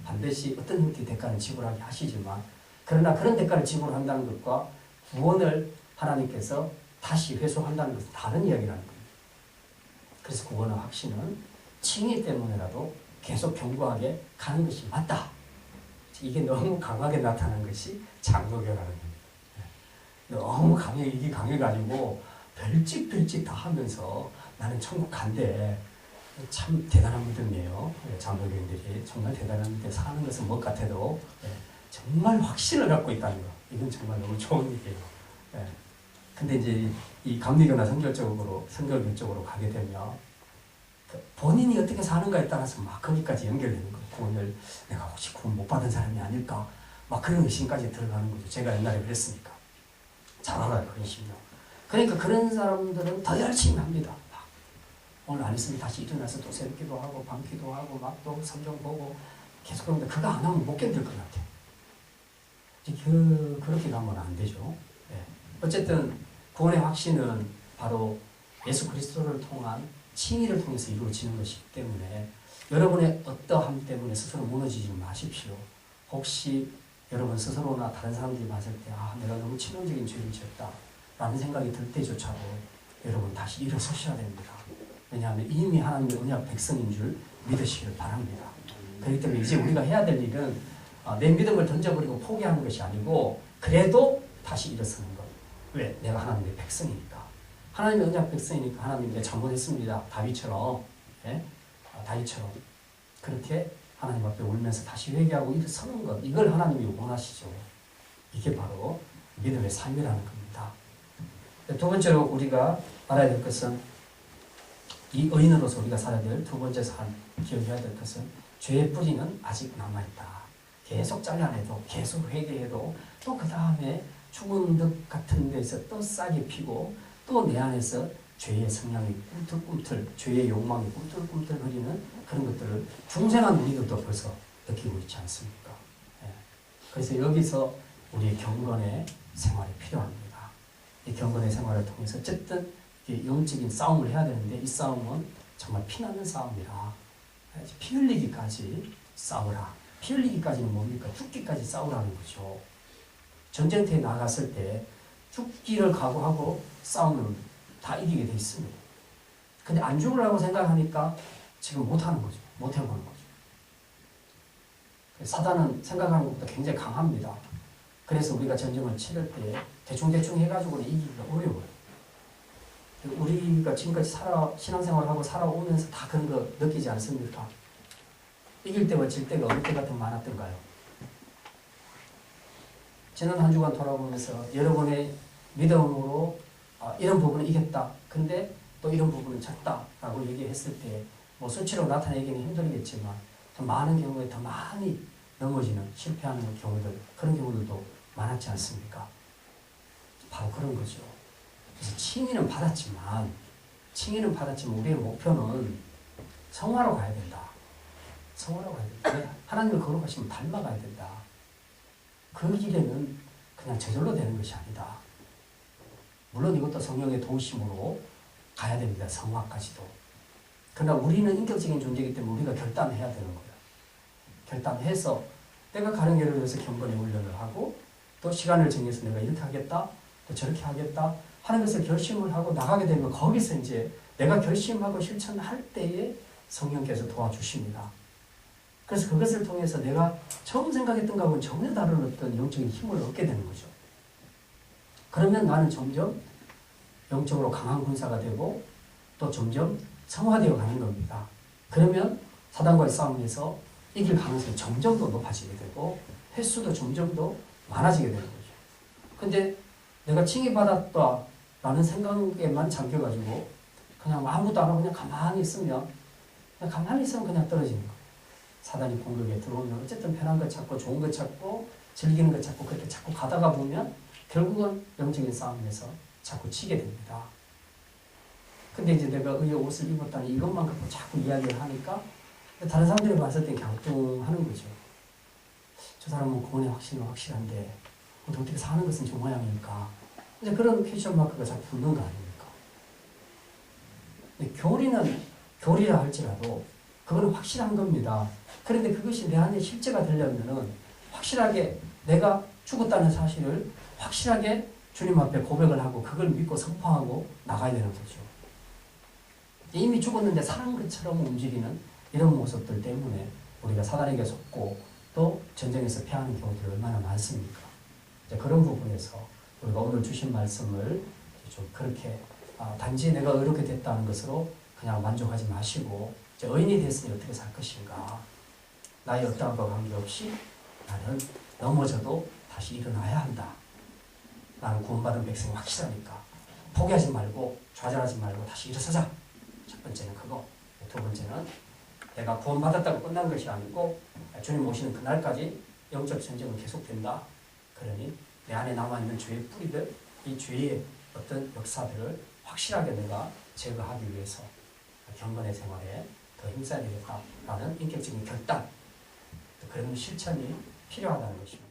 반드시 어떤 형태의 대가를 지불하게 하시지만 그러나 그런 대가를 지불한다는 것과 구원을 하나님께서 다시 회수한다는 것은 다른 이야기라는 겁니다. 그래서 구원의 확신은 칭의 때문에라도 계속 견고하게 가는 것이 맞다. 이게 너무 강하게 나타난 것이 장로교라는 겁니다. 너무 이게 강해가지고 별짓별짓 다 하면서 나는 천국 간대. 참 대단한 믿음이에요. 장로교인들이 정말 대단한 믿음 사는 것은 못 같아도 정말 확신을 갖고 있다는 거. 이건 정말 너무 좋은 일이에요. 근데 이제 이 감리교나 선결교 쪽으로 가게 되면 본인이 어떻게 사는가에 따라서 막 거기까지 연결되는 거예요. 구원을 내가 혹시 구원 못 받은 사람이 아닐까? 막 그런 의심까지 들어가는 거죠. 제가 옛날에 그랬으니까. 잘 알아요. 그런 심령. 그러니까 그런 사람들은 더 열심히 합니다. 막 오늘 안 했으면 다시 일어나서 또 새벽기도 하고 밤기도 하고 막 또 성경 보고 계속 그런데 그거 안 하면 못 견딜 것 같아요. 그렇게 가면 안 되죠. 어쨌든 구원의 확신은 바로 예수 그리스도를 통한 칭의를 통해서 이루어지는 것이기 때문에 여러분의 어떠함 때문에 스스로 무너지지 마십시오. 혹시 여러분 스스로나 다른 사람들이 봤을 때 내가 너무 치명적인 죄를 지었다 라는 생각이 들 때조차도 여러분 다시 일어서셔야 됩니다. 왜냐하면 이미 하나님의 언약 백성인 줄 믿으시길 바랍니다. 그렇기 때문에 이제 우리가 해야 될 일은 내 믿음을 던져버리고 포기하는 것이 아니고 그래도 다시 일어서는 것. 왜? 내가 하나님의 백성이니까. 하나님의 언약 백성이니까 하나님 내가 잘못했습니다. 다윗처럼. 다윗처럼. 그렇게 하나님 앞에 울면서 다시 회개하고 일어서는 것. 이걸 하나님이 원하시죠. 이게 바로 믿음의 삶이라는 겁니다. 두 번째로 우리가 알아야 될 것은 이 의인으로서 우리가 살아야 될 두 번째 기억해야 될 것은 죄의 뿌리는 아직 남아있다. 계속 잘라내도 계속 회개해도 또 그 다음에 죽은 듯 같은 데서 또 싹이 피고 또 내 안에서 죄의 성향이 꿈틀꿈틀 죄의 욕망이 꿈틀꿈틀 거리는 그런 것들을 중생한 우리들도 벌써 느끼고 있지 않습니까? 그래서 여기서 우리의 경건의 생활이 필요합니다. 이 경건의 생활을 통해서 어쨌든 영적인 싸움을 해야 되는데 이 싸움은 정말 피나는 싸움이라 피 흘리기까지 싸우라. 피 흘리기까지는 뭡니까? 죽기까지 싸우라는 거죠. 전쟁터에 나갔을 때 죽기를 각오하고 싸우면 다 이기게 돼 있습니다. 근데 안 죽으려고 생각하니까 지금 못하는 거죠. 못해보는 거죠. 사단은 생각하는 것보다 굉장히 강합니다. 그래서 우리가 전쟁을 치를 때 대충대충 해가지고는 이기기가 어려워요. 우리가 지금까지 신앙생활을 하고 살아오면서 다 그런 거 느끼지 않습니까? 이길 때와 질 때가 어느 때가 더 많았던가요? 지난 한 주간 돌아보면서 여러분의 믿음으로 이런 부분은 이겼다. 근데 또 이런 부분은 졌다. 라고 얘기했을 때 뭐 수치로 나타내기는 힘들겠지만 더 많은 경우에 더 많이 넘어지는 실패하는 경우들 그런 경우들도 많았지 않습니까? 바로 그런 거죠. 그래서 칭의는 받았지만 우리의 목표는 성화로 가야 된다. 성화로 가야 된다. 하나님을 거룩하시면 닮아가야 된다. 그 길에는 그냥 저절로 되는 것이 아니다. 물론 이것도 성령의 도우심으로 가야 됩니다. 성화까지도. 그러나 우리는 인격적인 존재이기 때문에 우리가 결단해야 되는 거예요. 결단해서 내가 가는 길을 위해서 경건의 훈련을 하고 또 시간을 정해서 내가 이렇게 하겠다, 또 저렇게 하겠다 하는 것을 결심을 하고 나가게 되면 거기서 이제 내가 결심하고 실천할 때에 성령께서 도와주십니다. 그래서 그것을 통해서 내가 처음 생각했던 것하고는 전혀 다른 어떤 영적인 힘을 얻게 되는 거죠. 그러면 나는 점점 영적으로 강한 군사가 되고 또 점점 성화되어 가는 겁니다. 그러면 사단과의 싸움에서 이길 가능성이 점점 더 높아지게 되고 횟수도 점점 더 많아지게 되는 거죠. 근데 내가 칭의받았다라는 생각에만 잠겨가지고 그냥 아무것도 안 하고 그냥 가만히 있으면 그냥 떨어지는 거예요. 사단이 공격에 들어오면 어쨌든 편한 것 찾고 좋은 것 찾고 즐기는 것 찾고 그렇게 자꾸 가다가 보면 결국은 영적인 싸움에서 자꾸 치게 됩니다. 근데 이제 내가 의의 옷을 입었다니 이것만 갖고 자꾸 이야기를 하니까 다른 사람들이 봤을 때 갸우뚱하는 거죠. 저 사람은 구원의 확신은 확실한데 어떻게 사는 것은 저 모양이니까 이제 그런 퀘스천 마크가 자꾸 붙는 거 아닙니까? 근데 교리라 할지라도 그거는 확실한 겁니다. 그런데 그것이 내 안에 실제가 되려면은 확실하게 내가 죽었다는 사실을 확실하게 주님 앞에 고백을 하고 그걸 믿고 선포하고 나가야 되는 거죠. 이미 죽었는데 사는 것처럼 움직이는 이런 모습들 때문에 우리가 사단에게 속고 또 전쟁에서 패하는 경우들이 얼마나 많습니까? 이제 그런 부분에서 우리가 오늘 주신 말씀을 좀 그렇게 단지 내가 의롭게 됐다는 것으로 그냥 만족하지 마시고 이제 의인이 됐으니 어떻게 살 것인가? 나의 어떠한 것과 관계없이 나는 넘어져도 다시 일어나야 한다. 나는 구원받은 백성이 확실하니까 포기하지 말고 좌절하지 말고 다시 일어서자. 첫 번째는 그거. 두 번째는 내가 구원받았다고 끝난 것이 아니고 주님 오시는 그날까지 영적 전쟁은 계속된다. 그러니 내 안에 남아있는 죄의 뿌리들, 이 죄의 어떤 역사들을 확실하게 내가 제거하기 위해서 경건의 생활에 더 힘써야 되겠다라는 인격적인 결단, 그런 실천이 필요하다는 것입니다.